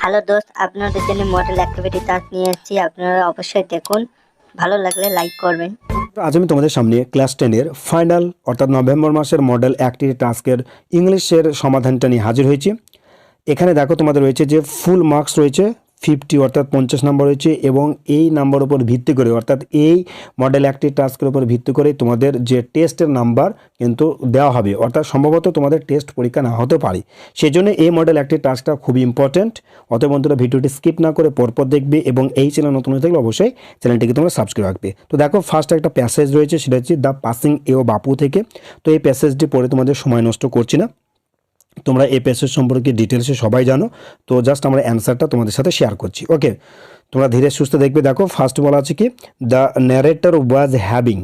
Hello দোস্ত, আপনাদের জন্য মডেল অ্যাক্টিভিটি টাস্ক নিয়ে এসেছি। আপনারা অবশ্যই দেখুন, ভালো লাগলে লাইক করবেন। আজ আমি তোমাদের সামনে ক্লাস 10-এর ফাইনাল অর্থাৎ নভেম্বর মাসের মডেল অ্যাক্টিভিটি টাস্কের ইংলিশের সমাধানটা নিয়ে হাজির হয়েছি। এখানে দেখো তোমাদের রয়েছে যে ফুল মার্কস রয়েছে 50 অর্থাৎ 50 নম্বর রয়েছে, এবং এই নাম্বার উপর ভিত্তি করে অর্থাৎ এই মডেল অ্যাক্টিভিটি টাস্কের উপর ভিত্তি করে তোমাদের যে টেস্টের নাম্বার কিন্তু দেওয়া হবে, অর্থাৎ সম্ভবত তোমাদের টেস্ট পরীক্ষা না হতে পারে। সেই জন্য এই মডেল অ্যাক্টিভিটি টাস্কটা খুবই ইম্পর্টেন্ট। অতএব বন্ধুরা ভিডিওটি স্কিপ না করে পরপর দেখবে, এবং এই চ্যানেল নতুন হয়ে থাকলে অবশ্যই চ্যানেলটিকে তোমরা সাবস্ক্রাইব রাখবে। তো দেখো ফার্স্ট একটা প্যাসেজ রয়েছে, সেটা হচ্ছে দ্য পাসিং এও বাপু থেকে। তো এই প্যাসেজটি পড়ে তোমাদের সময় নষ্ট করছি না, তোমরা এই প্যাসেজ সম্পর্কে ডিটেলসে সবাই জানো। তো জাস্ট আমরা অ্যান্সারটা তোমাদের সাথে শেয়ার করছি। ওকে, তোমরা ধীরে সুস্থে দেখবে। দেখো ফার্স্ট বলা আছে কি, দ্য ন্যারেটর ওয়াজ হ্যাভিং,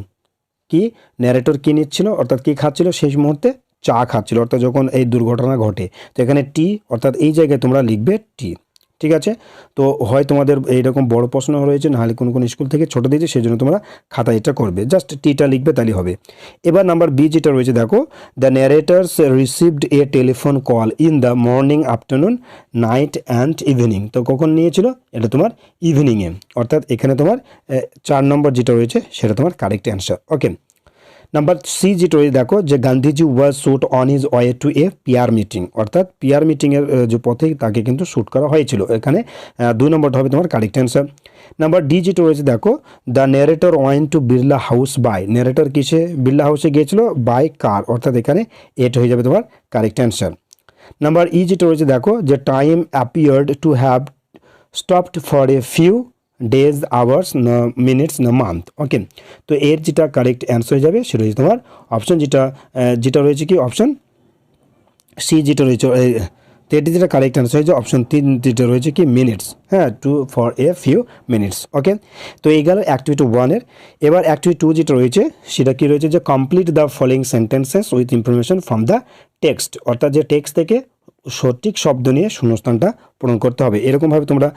কি ন্যারেটর কী নিচ্ছিল অর্থাৎ কী খাচ্ছিল সেই মুহূর্তে, চা খাচ্ছিল, অর্থাৎ যখন এই দুর্ঘটনা ঘটে। তো এখানে টি অর্থাৎ এই জায়গায় তোমরা লিখবে টি, ঠিক আছে। তো হয় তোমাদের এইরকম বড় প্রশ্ন রয়েছে, নাহলে কোন কোন স্কুল থেকে ছোটো দিয়েছে, সেই জন্য তোমরা খাতা এটা করবে, জাস্ট টিটা লিখবে তাহলে হবে। এবার নাম্বার বি যেটা রয়েছে দেখো, the narrator's received a telephone call in the morning, afternoon, night and evening. তো কখন নিয়েছিল, এটা তোমার ইভিনিংয়ে, অর্থাৎ এখানে তোমার 4 নম্বর যেটা রয়েছে সেটা তোমার correct answer. Okay, number C যেটা রয়েছে দেখো, যে Gandhiji was shot on his way to a prayer meeting, অর্থাৎ পিয়ার মিটিংয়ের যে পথে তাকে কিন্তু শ্যুট করা হয়েছিল। এখানে 2 নম্বরটা হবে তোমার কারেক্ট অ্যান্সার। নাম্বার ডি যেটা রয়েছে দেখো, the narrator went to Birla house by, narrator কিসে বিড়লা হাউসে গিয়েছিল, বাই কার, অর্থাৎ এখানে এটা হয়ে যাবে তোমার কারেক্ট অ্যান্সার। নাম্বার ই যেটা রয়েছে দেখো, যে time appeared to have stopped for a few days, hours, না মিনিটস, না মান্থ। ওকে, তো এর যেটা কারেক্ট অ্যান্সার হয়ে যাবে সেটা হচ্ছে তোমার অপশন যেটা রয়েছে কি, অপশন সি যেটা রয়েছে। তো এটি যেটা কারেক্ট অ্যান্সার হয়েছে অপশন 3 যেটা রয়েছে কি, মিনিটস, হ্যাঁ, to for a few minutes. Okay, তো এই গেল অ্যাক্টিভিটি 1-এর। এবার অ্যাক্টিভিটি 2 যেটা রয়েছে সেটা কি রয়েছে, যে complete the following sentences with information from the text, অর্থাৎ যে টেক্সট থেকে সঠিক শব্দ নিয়ে শূন্যস্থানটা পূরণ করতে হবে। এরকমভাবে তোমরা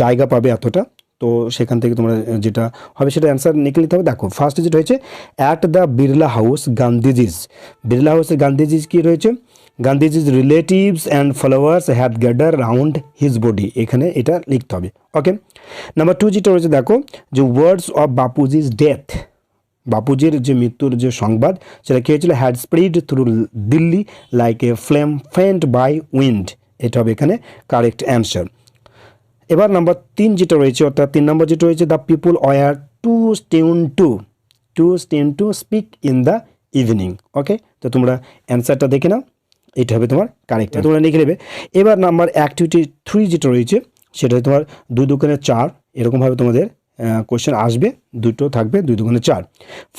জায়গা পাবে এতটা, তো সেখান থেকে তোমরা যেটা হবে সেটা অ্যান্সার লিখে নিতে হবে। দেখো ফার্স্ট যেটা হয়েছে, at the Birla house Gandhiji's, Birla হাউসে গান্ধীজিজ কী রয়েছে, Gandhiji's relatives and followers had gather round his body, এখানে এটা লিখতে হবে। ওকে, নাম্বার 2 যেটা রয়েছে দেখো, যে ওয়ার্ডস অফ বাপুজিজ ডেথ, বাপুজির যে মৃত্যুর যে সংবাদ সেটা কী হয়েছিল, had spread through Delhi like a flame fanned by wind, এটা হবে এখানে কারেক্ট অ্যান্সার। এবার নাম্বার 3 যেটা রয়েছে, অর্থাৎ 3 নম্বর যেটা রয়েছে, the people were to stand to speak in the evening. Okay, তো তোমরা অ্যান্সারটা দেখে নাও, এটা হবে তোমার কারেক্ট, তোমরা লিখে নেবে। এবার নাম্বার অ্যাক্টিভিটি 3 যেটা রয়েছে সেটা তোমার 2 দুগুণে 4, এরকমভাবে তোমাদের কোয়েশ্চেন আসবে, দুটো থাকবে, 2 দুগুণে 4।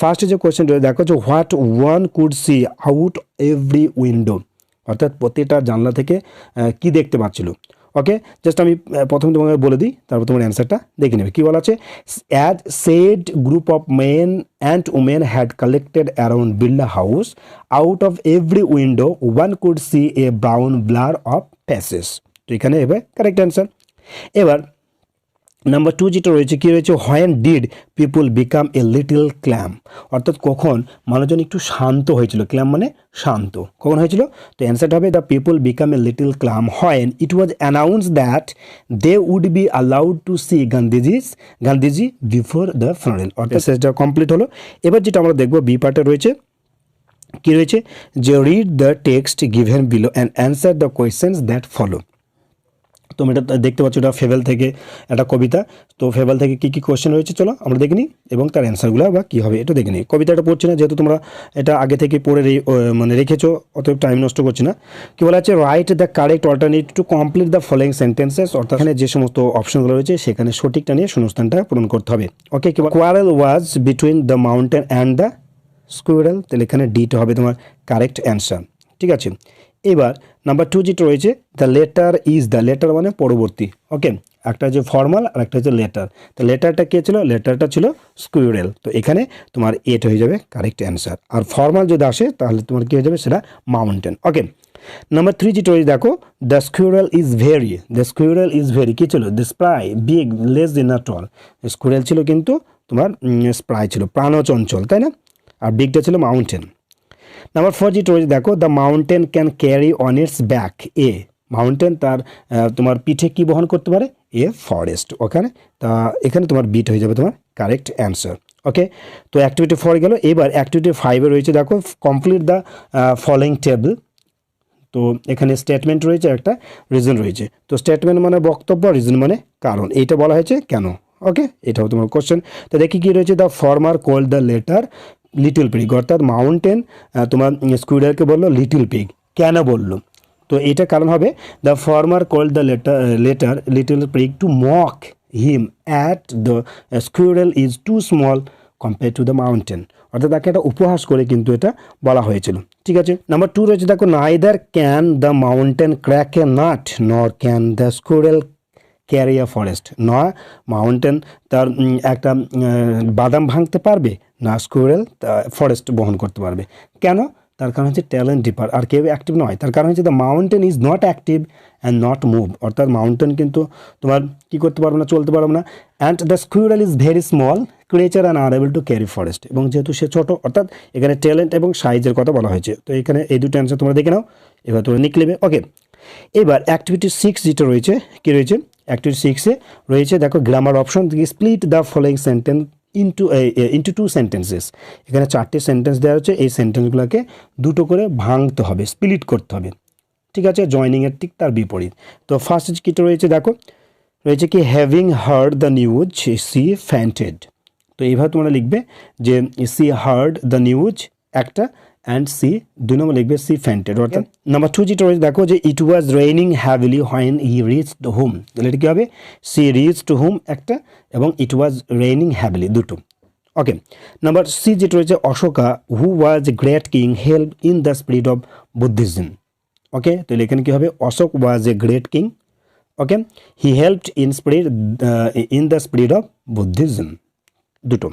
ফার্স্টে যে কোয়েশ্চেনটা দেখো, যে what one could see out every window, অর্থাৎ প্রতিটা জানলা থেকে কি দেখতে পাচ্ছিল। ওকে, জাস্ট আমি প্রথমে তোমাকে বলে দিই, তারপর তোমার অ্যান্সারটা দেখে নেবে। কী বলা আছে, as said group of men and women had collected around Birla house, out of every window one could see a brown blur of faces. তো এখানে এবে কারেক্ট অ্যান্সার। এবার নাম্বার 2 যেটা রয়েছে কী রয়েছে, when did people became a little clam, অর্থাৎ কখন মানুষজন একটু শান্ত হয়েছিল, ক্ল্যাম মানে শান্ত, কখন হয়েছিল। তো অ্যান্সারটা হবে, the people became a little calm when it was announce that they would be allowed to see Gandhiji before the funeral, অর্থাৎ সেটা কমপ্লিট হলো। এবার যেটা আমরা দেখবো বি পার্টে রয়েছে, কী রয়েছে, যে read the text given below and answer the questions that follow. তুমি এটা দেখতে পাচ্ছ, এটা ফেবেল থেকে একটা কবিতা। তো ফেবেল থেকে কী কী কোয়েশ্চেন রয়েছে চলো আমরা দেখে নিই, এবং তার অ্যান্সারগুলো বা কী হবে এটা দেখে নিই। কবিতাটা পড়ছি না, যেহেতু তোমরা এটা আগে থেকে পড়ে মানে রেখেছো, অতএব টাইম নষ্ট করছি না। কী বলা আছে, write the correct alternate to complete the following sentences, অর্থাৎ এখানে যে সমস্ত অপশনগুলো রয়েছে সেখানে সঠিকটা নিয়ে শূন্যস্থানটা পূরণ করতে হবে। ওকে, কি quarrel was between the mountain and the squirrel, তাহলে এখানে ডিটা হবে তোমার কারেক্ট অ্যান্সার, ঠিক আছে। এবার নাম্বার 2 যেটা রয়েছে, the letter is, the letter মানে পরবর্তী। ওকে, একটা হচ্ছে ফর্মাল আর একটা হচ্ছে লেটার। তো লেটারটা কে ছিল, লেটারটা ছিল স্কুইরেল, তো এখানে তোমার এটা হয়ে যাবে কারেক্ট অ্যান্সার। আর ফর্মাল যদি আসে তাহলে তোমার কী হয়ে যাবে, সেটা মাউন্টেন। ওকে, নাম্বার 3 যেটা রয়েছে দেখো, দ্য স্কুইরেল ইজ ভেরি কী ছিল, দ্য স্প্রাই বিগ লেস দিন নট অল, স্কুইরেল ছিল কিন্তু তোমার স্প্রাই ছিল প্রাণচঞ্চল, তাই না, আর বিগটা ছিল মাউন্টেন। নাম্বার 4 যেটা রয়েছে দেখো, the mountain can carry on it's back a mountain তার তোমার পিঠে কি বহন করতে পারে? A forest. ওখানে তা এখানে তোমার বিট হয়ে যাবে তোমার কারেক্ট অ্যান্সার। ওকে, তো অ্যাক্টিভিটি 4 গেল। এবার অ্যাক্টিভিটি 5 এ রয়েছে দেখো কমপ্লিট দ্য ফলোয়িং টেবল। তো এখানে স্টেটমেন্ট রয়েছে, একটা রিজন রয়েছে। তো স্টেটমেন্ট মানে বক্তব্য, রিজন মানে কারণ, এইটা বলা হয়েছে কেন। ওকে, এটাও তোমার কোশ্চেন। তো দেখি কি রয়েছে, the former called the latter little pig, অর্থাৎ মাউন্টেন তোমার স্কুইডারকে বললো লিটল পিগ, কেন বললো? তো এটা কারণ হবে the former called the latter little pig to mock him at the squirrel is too small compare to the mountain, অর্থাৎ তাকে একটা উপহাস করে কিন্তু এটা বলা হয়েছিল। ঠিক আছে, নাম্বার 2 রয়েছে দেখো neither can the mountain crack a nut nor can the squirrel carry a forest, না মাউন্টেন তার একটা বাদাম ভাঙতে পারবে, না স্কুইরেল ফরেস্ট বহন করতে পারবে। কেন? তার কারণ হচ্ছে ট্যালেন্ট ডিপার, আর কেউ অ্যাক্টিভ নয়। তার কারণ হচ্ছে the mountain is not active and not move, অর্থাৎ মাউন্টেন কিন্তু তোমার কী করতে পারবে না, চলতে পারবে না। And the squirrel is very small creature and R able to carry forest, এবং যেহেতু সে ছোটো, অর্থাৎ এখানে ট্যালেন্ট এবং সাইজের কথা বলা হয়েছে। তো এখানে এই দুটো অ্যান্সার তোমরা দেখে নাও, এবার তোমরা লিখে নেবে। ওকে, এবার অ্যাক্টিভিটি 6 যেটা রয়েছে, কী রয়েছে অ্যাক্টিভিটি 6-এ রয়েছে দেখো grammar option, split the following sentence into two sentences. এখানে 4টে সেন্টেন্স দেওয়া হচ্ছে, এই সেন্টেন্সগুলোকে দুটো করে ভাঙতে হবে, স্প্লিট করতে হবে। ঠিক আছে, জয়নিংয়ের ঠিক তার বিপরীত। তো ফার্স্ট কিটা রয়েছে দেখো, রয়েছে কি having heard the news she fainted. তো এইভাবে তোমরা লিখবে যে সি হার্ড দ্য নিউজ একটা, অ্যান্ড সি 2 নম্বর লিখবে সি ফ্যান্টেড। অর্থাৎ নাম্বার 2 যেটা রয়েছে দেখো যে it was raining heavily when he reached home, তাহলে এটা কী হবে? সি রিচড হোম একটা, এবং ইট ওয়াজ রেইনিং হ্যাভিলি দুটো। ওকে, নাম্বার সি যেটা রয়েছে Ashoka who was great king help in the spirit of Buddhism. Okay, তাহলে এখানে কী হবে? Ashok was a great king, okay, he helped in the spirit of Buddhism দুটো।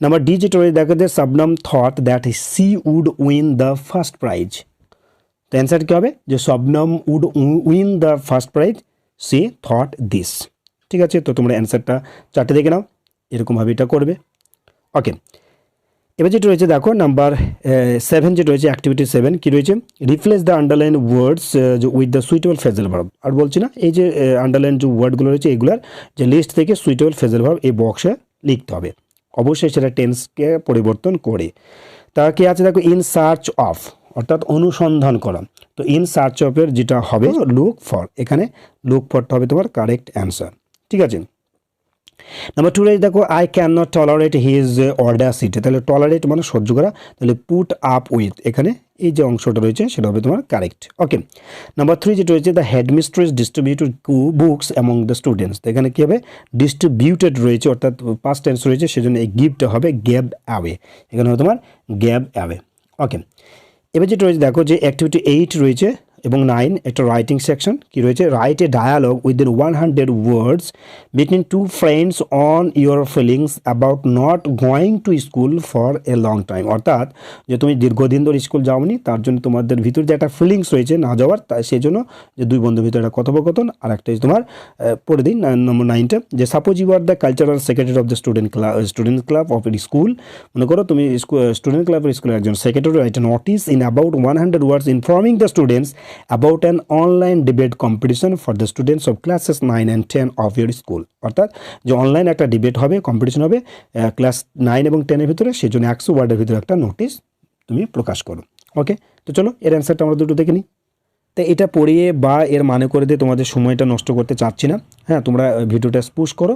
নাম্বার ডি যেটা রয়েছে দেখো যে Shabnam thought that she would win the first prize. তো অ্যান্সার কী হবে? যে Shabnam would win the first prize, she thought this. ঠিক আছে, তো তোমরা অ্যান্সারটা 4টে দেখে নাও, এরকমভাবে এটা করবে। ওকে, এবার যেটা রয়েছে দেখো নাম্বার 7 যেটা রয়েছে অ্যাক্টিভিটি 7, কী রয়েছে? Replace the underline words with the suitable phrasal verb. আর বলছি না, এই যে আন্ডারলাইন যে ওয়ার্ডগুলো রয়েছে এগুলার যে লিস্ট থেকে সুইটেবল ফ্রেজাল ভার্ব এই বক্সে লিখতে হবে, অবশ্যই সেটা টেন্সকে পরিবর্তন করে। তা কি আছে দেখো ইন সার্চ অফ, অর্থাৎ অনুসন্ধান করা। তো ইন সার্চ অফের যেটা হবে লুক ফর, এখানে লুক ফরটা হবে তোমার কারেক্ট অ্যান্সার। ঠিক আছে, নাম্বার 2 রয়েছে দেখো I can not tolerate his Audacity, তাহলে টলারেট মানে সহ্য করা, তাহলে পুট আপ উইথ, এখানে এই যে অংশটা রয়েছে সেটা হবে তোমার কারেক্ট। ওকে, নাম্বার 3 যেটা রয়েছে the headmistress distributed books among the students, তো এখানে কী হবে? ডিস্ট্রিবিউটেড রয়েছে, অর্থাৎ পাস্ট টেন্স রয়েছে, সেজন্য এই গিফটটা হবে গ্যাব অ্যাওয়ে, এখানে হবে তোমার গ্যাব অ্যাওয়ে। ওকে, এবার যেটা রয়েছে দেখো যে অ্যাক্টিভিটি 8 রয়েছে এবং 9 একটা রাইটিং সেকশন, কি রয়েছে? Write a dialogue within 100 words between two friends on your feelings about not going to school for a long time, অর্থাৎ যে তুমি দীর্ঘদিন ধরে স্কুল যাওনি, তার জন্য তোমাদের ভিতরে যে একটা ফিলিংস রয়েছে না যাওয়ার, তাই সেই জন্য যে দুই বন্ধুর ভিতরে একটা কথোপকথন। আর একটা তোমার পরে দিন নম্বর 9টা, যে suppose you are the cultural secretary of the student club of এর স্কুল, মনে করো তুমি স্টুডেন্ট ক্লাবের স্কুলের একজন secretary, write a notice in about 100 words informing the students about an online debate competition for the students of classes 9 and 10 of your school, অর্থাৎ যে online একটা ডিবেট হবে, কম্পিটিশন হবে ক্লাস 9 এবং 10 এর ভিতরে, সেই জন্য 100 ওয়ার্ডের ভিতরে একটা নোটিশ তুমি প্রকাশ করো। ওকে, তো চলো এর অ্যান্সারটা আমরা দুটো দেখে নিই। তো এটা পড়িয়ে বা এর মানে করে দিয়ে তোমাদের সময়টা নষ্ট করতে চাচ্ছি না। হ্যাঁ, তোমরা ভিডিওটা পুশ করো,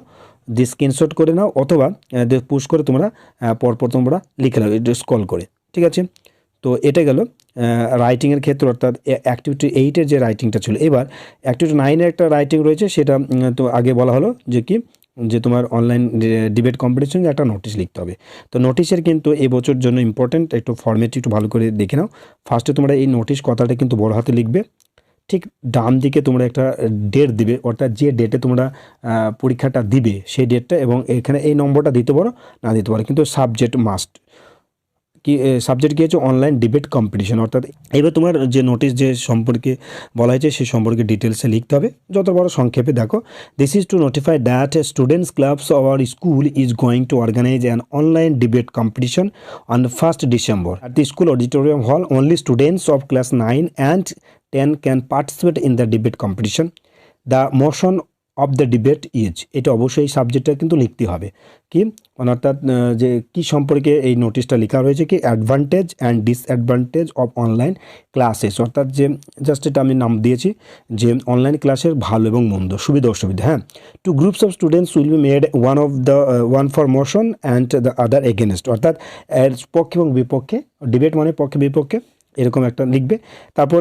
দিয়ে স্ক্রিনশট করে নাও, অথবা পুশ করে তোমরা পরপর তোমরা লিখে নাও স্ক্রল করে। ঠিক আছে, তো এটা গেল রাইটিংয়ের ক্ষেত্রে, অর্থাৎ অ্যাক্টিভিটি 8-এর যে রাইটিংটা ছিল। এবার অ্যাক্টিভিটি 9-এর একটা রাইটিং রয়েছে, সেটা তো আগে বলা হলো যে কি, যে তোমার অনলাইন ডিবেট কম্পিটিশনে একটা নোটিশ লিখতে হবে। তো নোটিশের কিন্তু এবছর জন্য ইম্পর্টেন্ট, একটু ফর্মেটটি একটু ভালো করে দেখে নাও। ফার্স্টে তোমরা এই নোটিশ কথাটা কিন্তু বড় হাতে লিখবে, ঠিক ডান দিকে তোমরা একটা ডেট দিবে, অর্থাৎ যে ডেটে তোমরা পরীক্ষাটা দিবে সেই ডেটটা, এবং এখানে এই নম্বরটা দিতে পারো না দিতে পারো, কিন্তু সাবজেক্ট মাস্ট কি, সাবজেক্ট কী হচ্ছে? Online debate competition. অর্থাৎ এবার তোমার যে নোটিশ যে সম্পর্কে বলা হয়েছে সে সম্পর্কে ডিটেলসে লিখতে হবে, যত বড় সংক্ষেপে দেখো। This is to notify that students clubs our school is going to organise an online debate competition on 1st December at the school auditorium hall. Only students of class 9 and 10 can participate in the debate competition. The motion of the debate is, এটা অবশ্যই সাবজেক্টটা কিন্তু লিখতে হবে কি, মানে অর্থাৎ যে কি সম্পর্কে এই নোটিশটা লেখা রয়েছে কি, advantage and disadvantage of online classes, অর্থাৎ যে জাস্ট এটা আমি নাম দিয়েছি যে অনলাইন ক্লাসের ভালো এবং মন্দ, সুবিধা অসুবিধা। হ্যাঁ, two groups of students will be made one for motion and the other against, অর্থাৎ এর পক্ষে এবং বিপক্ষে, ডিবেট মানে পক্ষে বিপক্ষে এরকম একটা লিখবে। তারপর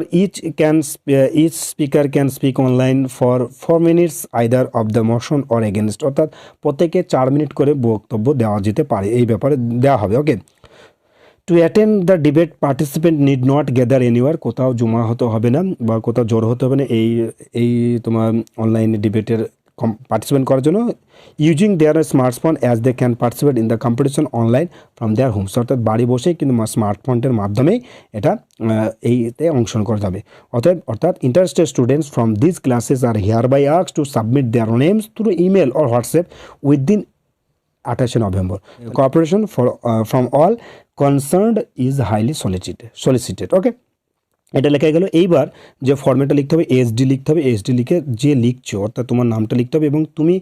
each speaker can speak online for 4 minutes either of the motion or against, অর্থাৎ প্রত্যেকে 4 মিনিট করে বক্তব্য দেওয়া যেতে পারে, এই ব্যাপারে দেওয়া হবে। Okay, to attend the debate participant need not gather anywhere, কোথাও জমা হতে হবে না বা কোথাও জড়ো হতে হবে না এই তোমার অনলাইন ডিবেটের পার্টিসিপেন্ট করার জন্য। Using their smartphone as they can participate in the competition online from their homes, অর্থাৎ বাড়ি বসেই কিন্তু স্মার্টফোনের মাধ্যমেই এটা এইতে অংশগ্রহণ করা যাবে। অর্থাৎ interested students from this classes are hereby asked to submit their names through email or WhatsApp within 28 November. Cooperation from all concerned is highly solicited. Okay, এটা লেখা গেল। এইবার যে ফর্মেটটা লিখতে হবে, এসডি লিখতে হবে। এসডি লিখে যে লিখছো অর্থাৎ তোমার নামটা লিখতে হবে এবং তুমি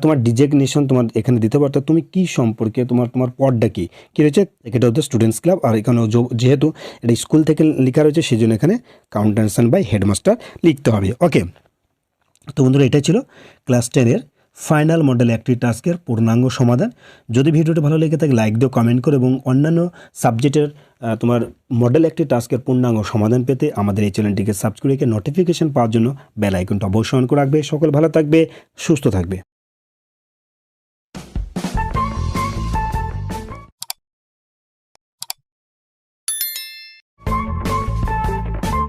তোমার ডিজিগনেশন তোমার এখানে দিতে হবে, অর্থাৎ তুমি কী সম্পর্কে, তোমার পদটা কী রয়েছে। এটা হচ্ছে স্টুডেন্টস ক্লাব, আর এখানে যেহেতু এটা স্কুল থেকে লেখা রয়েছে সেই জন্য এখানে কাউন্টেন্সন বাই হেডমাস্টার লিখতে হবে। ওকে, তো বন্ধুরা এটাই ছিল ক্লাস 10-এর ফাইনাল মডেল অ্যাক্টিভিটি টাস্কের পূর্ণাঙ্গ সমাধান। যদি ভিডিওটি ভালো লেগে থাকে লাইক দিও, কমেন্ট করো এবং অন্যান্য সাবজেক্টের তোমার মডেল অ্যাক্টিভিটি টাস্কের পূর্ণাঙ্গ সমাধান পেতে আমাদের এই চ্যানেলটিকে সাবস্ক্রাইব করে নোটিফিকেশন পাওয়ার জন্য বেল আইকনটা অবশ্যই অন করে রাখবে। সকল ভালো থাকবে, সুস্থ থাকবে।